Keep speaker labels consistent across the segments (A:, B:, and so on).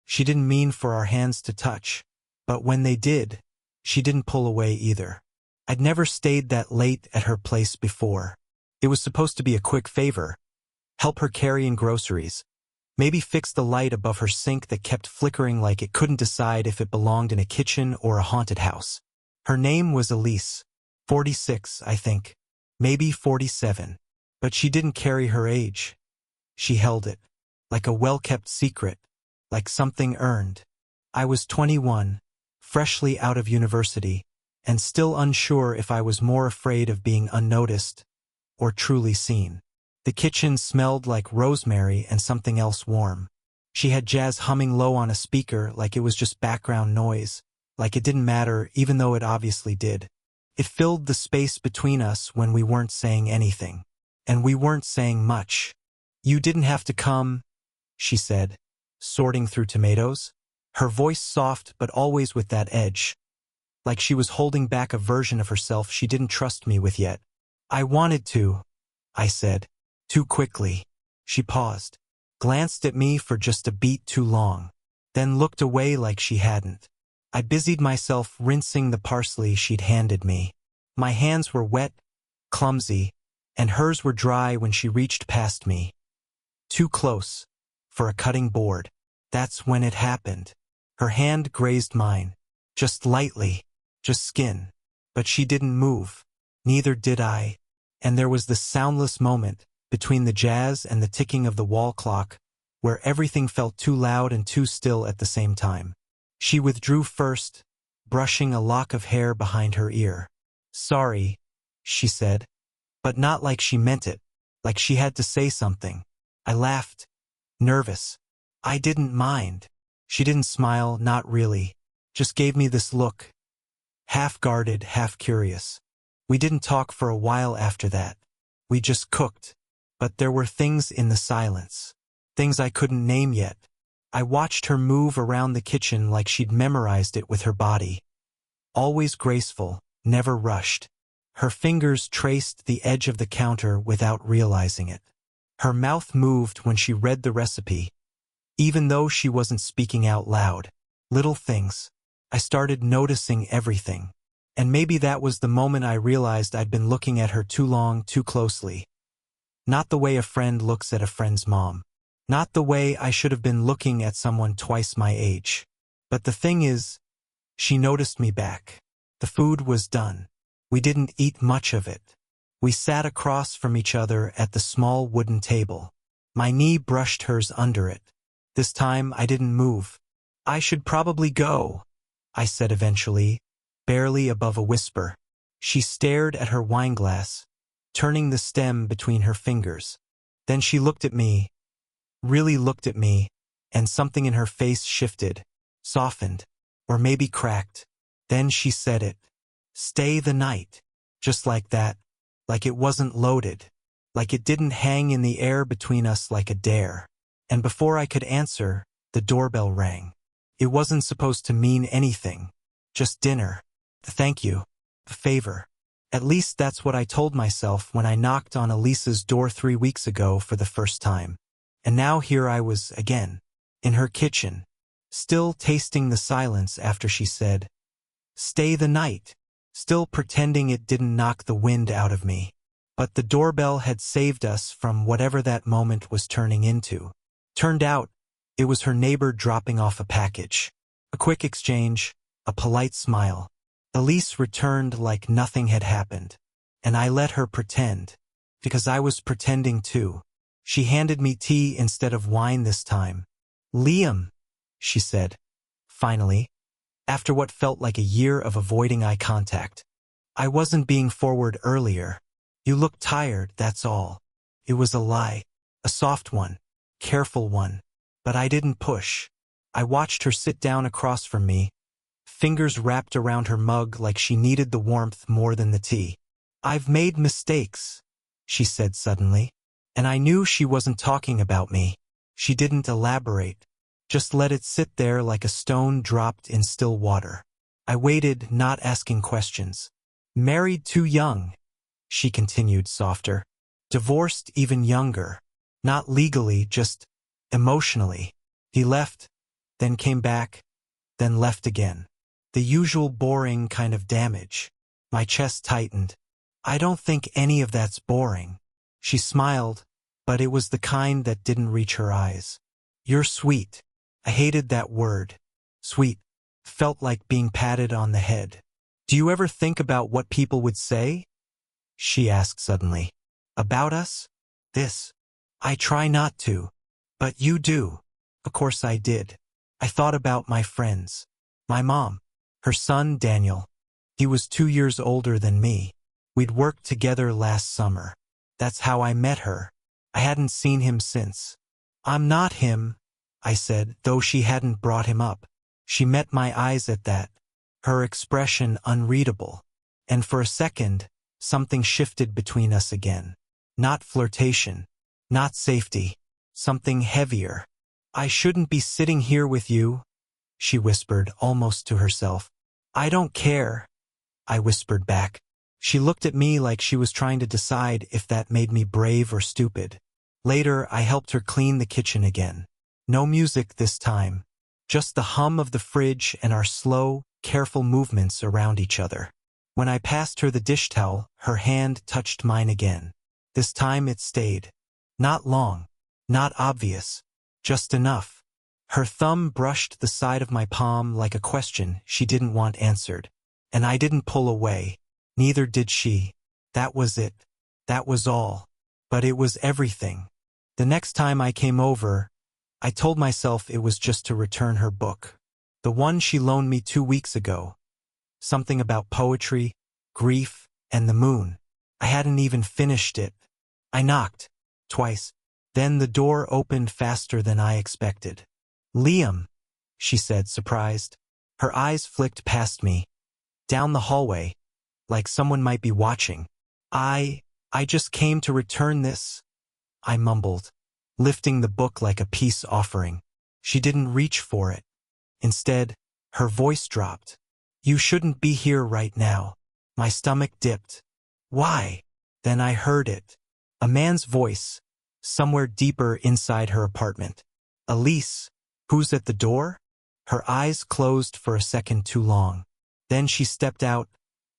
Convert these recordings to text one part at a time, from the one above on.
A: She didn't mean for our hands to touch. But when they did, she didn't pull away either. I'd never stayed that late at her place before. It was supposed to be a quick favor. Help her carry in groceries. Maybe fix the light above her sink that kept flickering like it couldn't decide if it belonged in a kitchen or a haunted house. Her name was Elise. 46, I think. Maybe 47. But she didn't carry her age. She held it. Like a well-kept secret. Like something earned. I was 21, freshly out of university, and still unsure if I was more afraid of being unnoticed or truly seen. The kitchen smelled like rosemary and something else warm. She had jazz humming low on a speaker like it was just background noise, like it didn't matter even though it obviously did. It filled the space between us when we weren't saying anything. And we weren't saying much. You didn't have to come, she said, sorting through tomatoes. Her voice soft but always with that edge. Like she was holding back a version of herself she didn't trust me with yet. I wanted to, I said. Too quickly. She paused, glanced at me for just a beat too long, then looked away like she hadn't. I busied myself rinsing the parsley she'd handed me. My hands were wet, clumsy, and hers were dry when she reached past me. Too close, for a cutting board. That's when it happened. Her hand grazed mine, just lightly, just skin. But she didn't move. Neither did I. And there was this soundless moment, between the jazz and the ticking of the wall clock, where everything felt too loud and too still at the same time. She withdrew first, brushing a lock of hair behind her ear. Sorry, she said, but not like she meant it, like she had to say something. I laughed, nervous. I didn't mind. She didn't smile, not really, just gave me this look, half-guarded, half-curious. We didn't talk for a while after that. We just cooked. But there were things in the silence. Things I couldn't name yet. I watched her move around the kitchen like she'd memorized it with her body. Always graceful, never rushed. Her fingers traced the edge of the counter without realizing it. Her mouth moved when she read the recipe, even though she wasn't speaking out loud. Little things. I started noticing everything. And maybe that was the moment I realized I'd been looking at her too long, too closely. Not the way a friend looks at a friend's mom. Not the way I should have been looking at someone twice my age. But the thing is, she noticed me back. The food was done. We didn't eat much of it. We sat across from each other at the small wooden table. My knee brushed hers under it. This time I didn't move. I should probably go, I said eventually, barely above a whisper. She stared at her wineglass, turning the stem between her fingers. Then she looked at me, really looked at me, and something in her face shifted, softened, or maybe cracked. Then she said it. Stay the night. Just like that. Like it wasn't loaded. Like it didn't hang in the air between us like a dare. And before I could answer, the doorbell rang. It wasn't supposed to mean anything. Just dinner. The thank you. The favor. At least that's what I told myself when I knocked on Elisa's door 3 weeks ago for the first time. And now here I was again, in her kitchen, still tasting the silence after she said, stay the night, still pretending it didn't knock the wind out of me. But the doorbell had saved us from whatever that moment was turning into. Turned out, it was her neighbor dropping off a package. A quick exchange, a polite smile. Elise returned like nothing had happened. And I let her pretend, because I was pretending too. She handed me tea instead of wine this time. Liam, she said, finally, after what felt like a year of avoiding eye contact. I wasn't being forward earlier. You looked tired, that's all. It was a lie, a soft one, careful one. But I didn't push. I watched her sit down across from me, fingers wrapped around her mug like she needed the warmth more than the tea. I've made mistakes, she said suddenly. And I knew she wasn't talking about me. She didn't elaborate. Just let it sit there like a stone dropped in still water. I waited, not asking questions. Married too young, she continued softer. Divorced even younger. Not legally, just emotionally. He left, then came back, then left again. The usual boring kind of damage. My chest tightened. I don't think any of that's boring. She smiled, but it was the kind that didn't reach her eyes. You're sweet. I hated that word. Sweet. Felt like being patted on the head. Do you ever think about what people would say? She asked suddenly. About us? This. I try not to. But you do. Of course I did. I thought about my friends. My mom. Her son, Daniel. He was 2 years older than me. We'd worked together last summer. That's how I met her. I hadn't seen him since. I'm not him, I said, though she hadn't brought him up. She met my eyes at that, her expression unreadable. And for a second, something shifted between us again. Not flirtation, not safety, something heavier. I shouldn't be sitting here with you, she whispered almost to herself. I don't care, I whispered back. She looked at me like she was trying to decide if that made me brave or stupid. Later, I helped her clean the kitchen again. No music this time. Just the hum of the fridge and our slow, careful movements around each other. When I passed her the dish towel, her hand touched mine again. This time it stayed. Not long. Not obvious. Just enough. Her thumb brushed the side of my palm like a question she didn't want answered. And I didn't pull away. Neither did she. That was it. That was all. But it was everything. The next time I came over, I told myself it was just to return her book. The one she loaned me 2 weeks ago. Something about poetry, grief, and the moon. I hadn't even finished it. I knocked. Twice. Then the door opened faster than I expected. Liam, she said, surprised. Her eyes flicked past me. Down the hallway. Like someone might be watching. I just came to return this, I mumbled, lifting the book like a peace offering. She didn't reach for it. Instead, her voice dropped. You shouldn't be here right now. My stomach dipped. Why? Then I heard it. A man's voice, somewhere deeper inside her apartment. Elise, who's at the door? Her eyes closed for a second too long. Then she stepped out,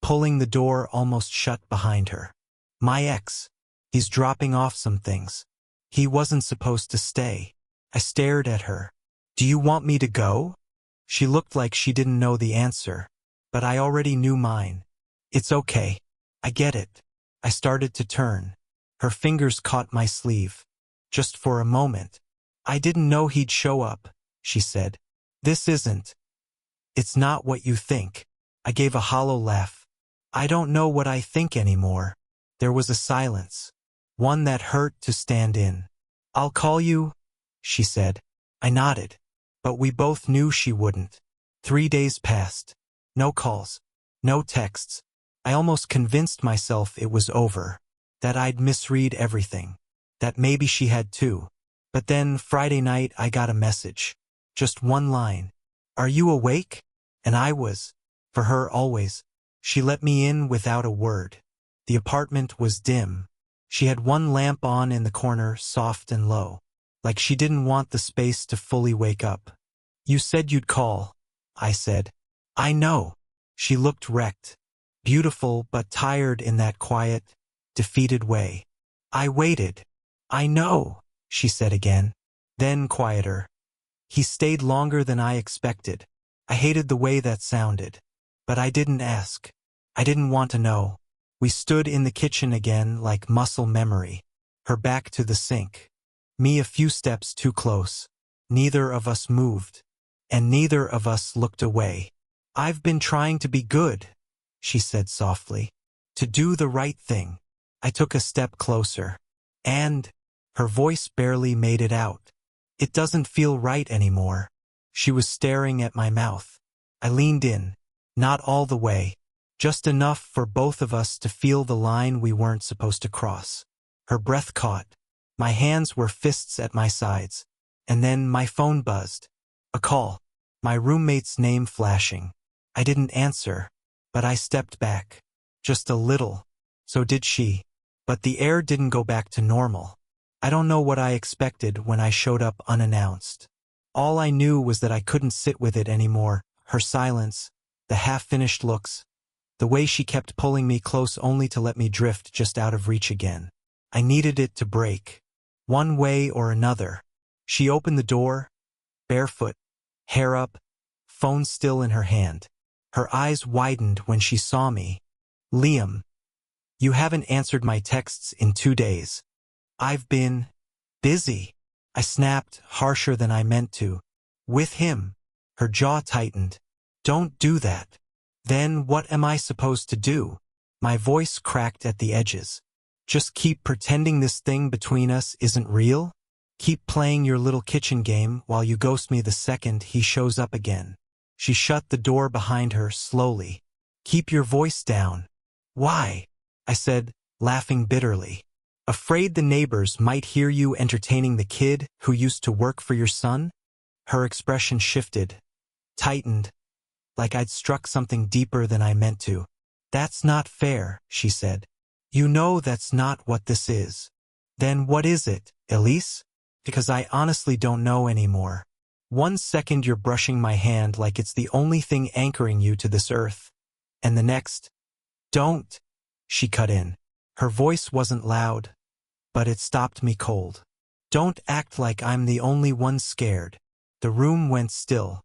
A: pulling the door almost shut behind her. My ex. He's dropping off some things. He wasn't supposed to stay. I stared at her. Do you want me to go? She looked like she didn't know the answer, but I already knew mine. It's okay. I get it. I started to turn. Her fingers caught my sleeve. Just for a moment. I didn't know he'd show up, she said. This isn't. It's not what you think. I gave a hollow laugh. I don't know what I think anymore. There was a silence. One that hurt to stand in. I'll call you, she said. I nodded. But we both knew she wouldn't. 3 days passed. No calls. No texts. I almost convinced myself it was over. That I'd misread everything. That maybe she had too. But then Friday night I got a message. Just one line. Are you awake? And I was. For her always. She let me in without a word. The apartment was dim. She had one lamp on in the corner, soft and low. Like she didn't want the space to fully wake up. You said you'd call, I said. I know. She looked wrecked. Beautiful but tired in that quiet, defeated way. I waited. I know, she said again. Then quieter. He stayed longer than I expected. I hated the way that sounded. But I didn't ask. I didn't want to know. We stood in the kitchen again like muscle memory. Her back to the sink. Me a few steps too close. Neither of us moved. And neither of us looked away. I've been trying to be good, she said softly. To do the right thing. I took a step closer. And her voice barely made it out. It doesn't feel right anymore. She was staring at my mouth. I leaned in. Not all the way. Just enough for both of us to feel the line we weren't supposed to cross. Her breath caught. My hands were fists at my sides. And then my phone buzzed. A call. My roommate's name flashing. I didn't answer, but I stepped back. Just a little. So did she. But the air didn't go back to normal. I don't know what I expected when I showed up unannounced. All I knew was that I couldn't sit with it anymore. Her silence, the half-finished looks, the way she kept pulling me close only to let me drift just out of reach again. I needed it to break. One way or another. She opened the door, barefoot, hair up, phone still in her hand. Her eyes widened when she saw me. Liam, you haven't answered my texts in 2 days. I've been busy. I snapped, harsher than I meant to. With him. Her jaw tightened. Don't do that. Then what am I supposed to do? My voice cracked at the edges. Just keep pretending this thing between us isn't real? Keep playing your little kitchen game while you ghost me the second he shows up again. She shut the door behind her slowly. Keep your voice down. Why? I said, laughing bitterly. Afraid the neighbors might hear you entertaining the kid who used to work for your son? Her expression shifted, tightened, like I'd struck something deeper than I meant to. That's not fair, she said. You know that's not what this is. Then what is it, Elise? Because I honestly don't know anymore. 1 second you're brushing my hand like it's the only thing anchoring you to this earth. And the next, don't, she cut in. Her voice wasn't loud, but it stopped me cold. Don't act like I'm the only one scared. The room went still.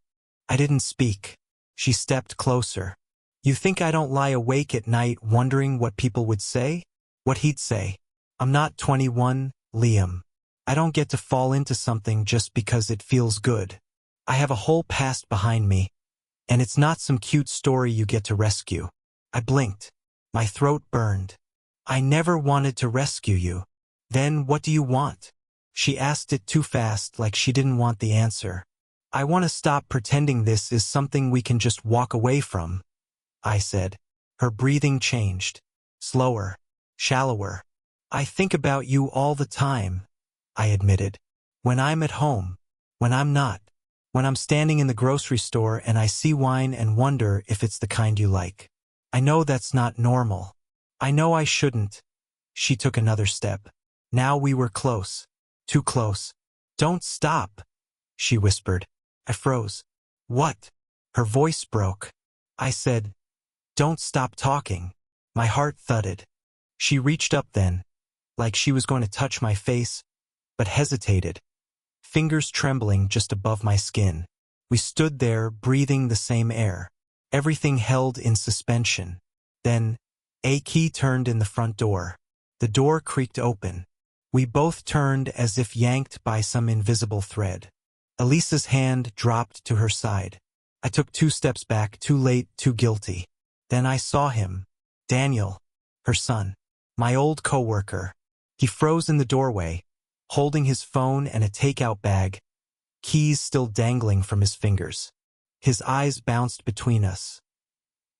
A: I didn't speak. She stepped closer. You think I don't lie awake at night wondering what people would say? What he'd say? I'm not 21, Liam. I don't get to fall into something just because it feels good. I have a whole past behind me, and it's not some cute story you get to rescue. I blinked. My throat burned. I never wanted to rescue you. Then what do you want? She asked it too fast, like she didn't want the answer. I want to stop pretending this is something we can just walk away from, I said. Her breathing changed. Slower. Shallower. I think about you all the time, I admitted. When I'm at home. When I'm not. When I'm standing in the grocery store and I see wine and wonder if it's the kind you like. I know that's not normal. I know I shouldn't. She took another step. Now we were close. Too close. Don't stop, she whispered. I froze. What? Her voice broke. I said, don't stop talking. My heart thudded. She reached up then, like she was going to touch my face, but hesitated, fingers trembling just above my skin. We stood there, breathing the same air, everything held in suspension. Then, a key turned in the front door. The door creaked open. We both turned as if yanked by some invisible thread. Elisa's hand dropped to her side. I took 2 steps back, too late, too guilty. Then I saw him. Daniel, her son, my old coworker. He froze in the doorway, holding his phone and a takeout bag, keys still dangling from his fingers. His eyes bounced between us.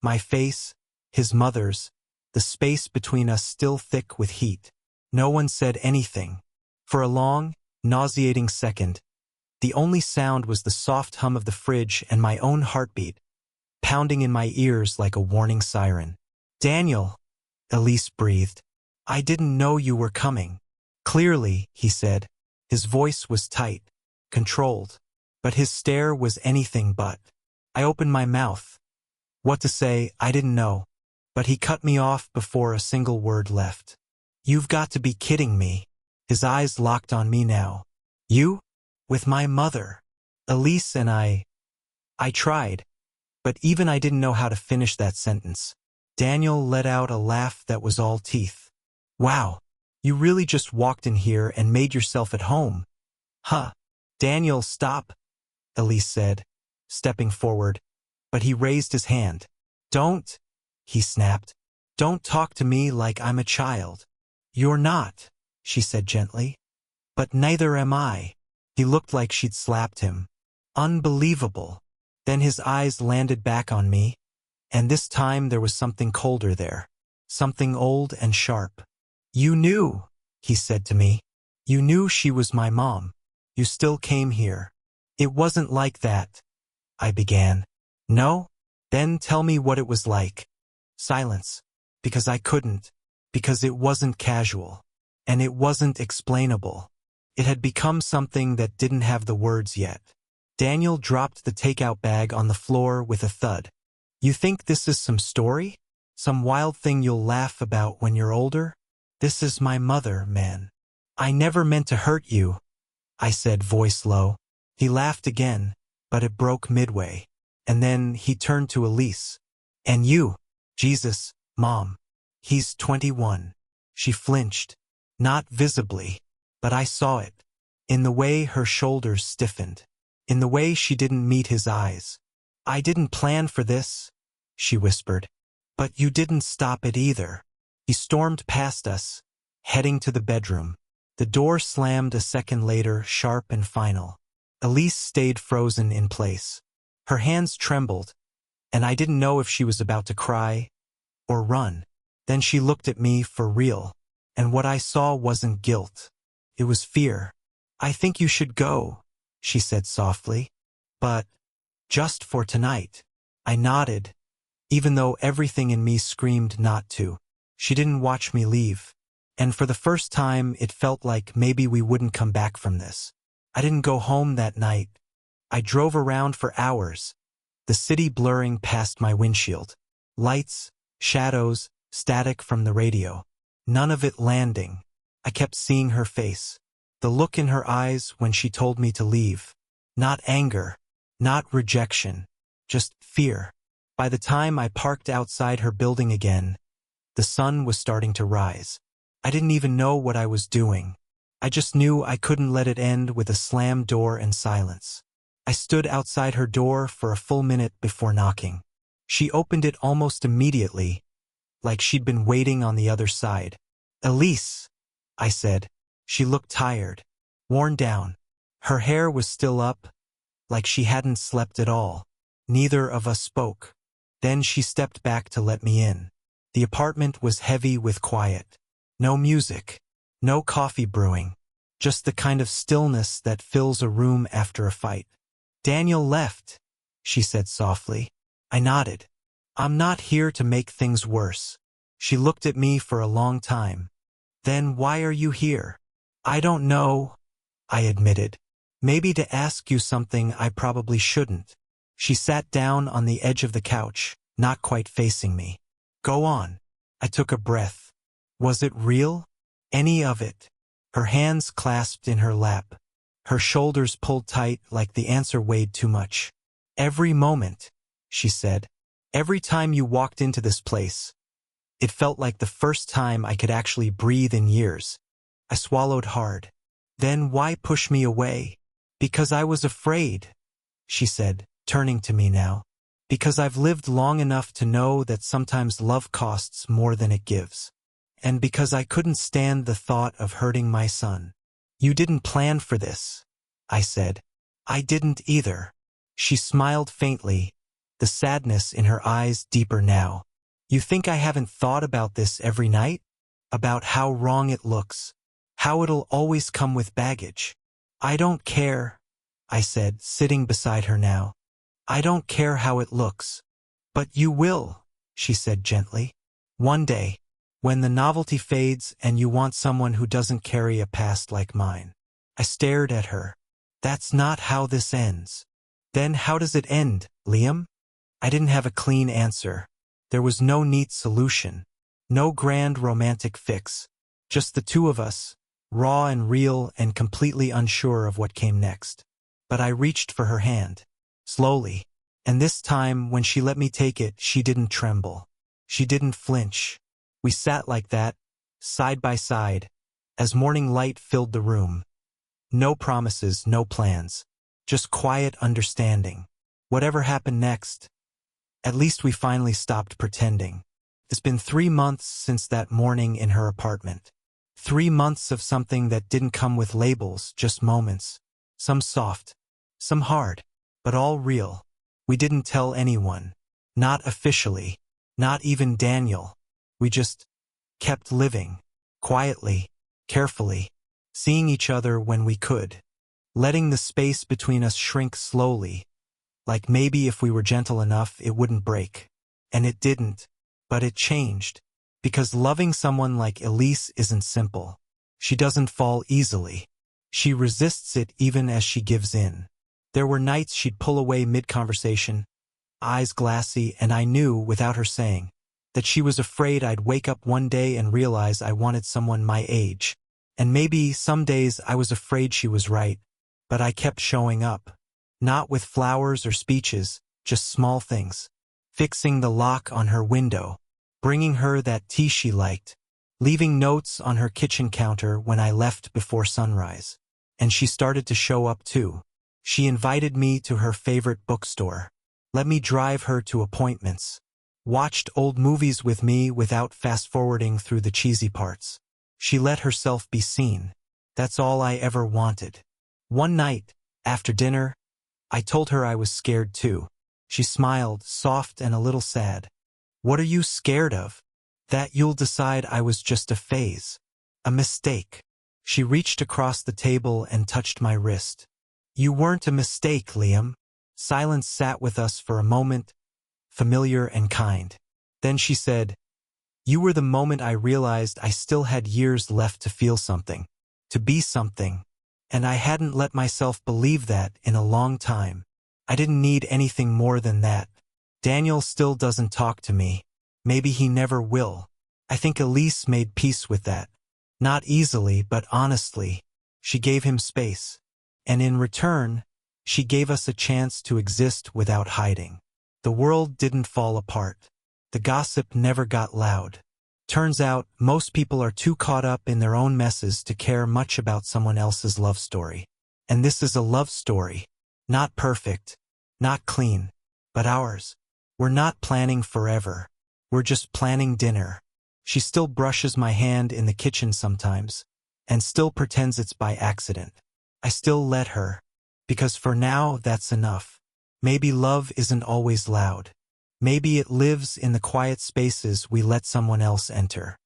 A: My face, his mother's, the space between us still thick with heat. No one said anything. For a long, nauseating second, the only sound was the soft hum of the fridge and my own heartbeat, pounding in my ears like a warning siren. Daniel, Elise breathed. I didn't know you were coming. Clearly, he said. His voice was tight, controlled, but his stare was anything but. I opened my mouth. What to say, I didn't know, but he cut me off before a single word left. You've got to be kidding me. His eyes locked on me now. You? With my mother. Elise and I tried, but even I didn't know how to finish that sentence. Daniel let out a laugh that was all teeth. Wow, you really just walked in here and made yourself at home. Huh. Daniel, stop, Elise said, stepping forward, but he raised his hand. Don't, he snapped. Don't talk to me like I'm a child. You're not, she said gently. But neither am I. He looked like she'd slapped him. Unbelievable. Then his eyes landed back on me, and this time there was something colder there. Something old and sharp. You knew, he said to me. You knew she was my mom. You still came here. It wasn't like that, I began. No? Then tell me what it was like. Silence. Because I couldn't. Because it wasn't casual. And it wasn't explainable. It had become something that didn't have the words yet. Daniel dropped the takeout bag on the floor with a thud. You think this is some story? Some wild thing you'll laugh about when you're older? This is my mother, man. I never meant to hurt you, I said, voice low. He laughed again, but it broke midway. And then he turned to Elise. And you? Jesus, Mom. He's 21. She flinched. Not visibly, but I saw it. In the way her shoulders stiffened. In the way she didn't meet his eyes. I didn't plan for this, she whispered. But you didn't stop it either. He stormed past us, heading to the bedroom. The door slammed a second later, sharp and final. Elise stayed frozen in place. Her hands trembled, and I didn't know if she was about to cry or run. Then she looked at me for real, and what I saw wasn't guilt. It was fear. I think you should go, she said softly. But just for tonight. I nodded, even though everything in me screamed not to. She didn't watch me leave. And for the first time, it felt like maybe we wouldn't come back from this. I didn't go home that night. I drove around for hours, the city blurring past my windshield. Lights, shadows, static from the radio. None of it landing. I kept seeing her face. The look in her eyes when she told me to leave. Not anger, not rejection, just fear. By the time I parked outside her building again, the sun was starting to rise. I didn't even know what I was doing. I just knew I couldn't let it end with a slammed door and silence. I stood outside her door for a full minute before knocking. She opened it almost immediately, like she'd been waiting on the other side. Elise, I said. She looked tired, worn down. Her hair was still up, like she hadn't slept at all. Neither of us spoke. Then she stepped back to let me in. The apartment was heavy with quiet. No music, no coffee brewing, just the kind of stillness that fills a room after a fight. Daniel left, she said softly. I nodded. I'm not here to make things worse. She looked at me for a long time. Then why are you here? I don't know, I admitted. Maybe to ask you something I probably shouldn't. She sat down on the edge of the couch, not quite facing me. Go on. I took a breath. Was it real? Any of it? Her hands clasped in her lap. Her shoulders pulled tight like the answer weighed too much. Every moment, she said. Every time you walked into this place. It felt like the first time I could actually breathe in years. I swallowed hard. Then why push me away? Because I was afraid, she said, turning to me now. Because I've lived long enough to know that sometimes love costs more than it gives. And because I couldn't stand the thought of hurting my son. You didn't plan for this, I said. I didn't either. She smiled faintly, the sadness in her eyes deeper now. You think I haven't thought about this every night? About how wrong it looks? How it'll always come with baggage? I don't care, I said, sitting beside her now. I don't care how it looks. But you will, she said gently. One day. When the novelty fades and you want someone who doesn't carry a past like mine. I stared at her. That's not how this ends. Then how does it end, Liam? I didn't have a clean answer. There was no neat solution. No grand romantic fix. Just the two of us, raw and real and completely unsure of what came next. But I reached for her hand. Slowly. And this time, when she let me take it, she didn't tremble. She didn't flinch. We sat like that, side by side, as morning light filled the room. No promises, no plans. Just quiet understanding. Whatever happened next, at least we finally stopped pretending. It's been 3 months since that morning in her apartment. 3 months of something that didn't come with labels, just moments. Some soft, some hard, but all real. We didn't tell anyone. Not officially. Not even Daniel. We just kept living, quietly, carefully, seeing each other when we could, letting the space between us shrink slowly, like maybe if we were gentle enough it wouldn't break. And it didn't, but it changed, because loving someone like Elise isn't simple. She doesn't fall easily. She resists it even as she gives in. There were nights she'd pull away mid-conversation, eyes glassy, and I knew, without her saying, that she was afraid I'd wake up one day and realize I wanted someone my age. And maybe some days I was afraid she was right, but I kept showing up. Not with flowers or speeches, just small things. Fixing the lock on her window, bringing her that tea she liked, leaving notes on her kitchen counter when I left before sunrise. And she started to show up too. She invited me to her favorite bookstore, let me drive her to appointments, watched old movies with me without fast-forwarding through the cheesy parts. She let herself be seen. That's all I ever wanted. One night, after dinner, I told her I was scared too. She smiled, soft and a little sad. What are you scared of? That you'll decide I was just a phase. A mistake. She reached across the table and touched my wrist. You weren't a mistake, Liam. Silence sat with us for a moment, familiar and kind. Then she said, you were the moment I realized I still had years left to feel something, to be something, and I hadn't let myself believe that in a long time. I didn't need anything more than that. Daniel still doesn't talk to me. Maybe he never will. I think Elise made peace with that. Not easily, but honestly. She gave him space. And in return, she gave us a chance to exist without hiding. The world didn't fall apart. The gossip never got loud. Turns out, most people are too caught up in their own messes to care much about someone else's love story. And this is a love story. Not perfect, not clean, but ours. We're not planning forever. We're just planning dinner. She still brushes my hand in the kitchen sometimes, and still pretends it's by accident. I still let her, because for now that's enough. Maybe love isn't always loud. Maybe it lives in the quiet spaces we let someone else enter.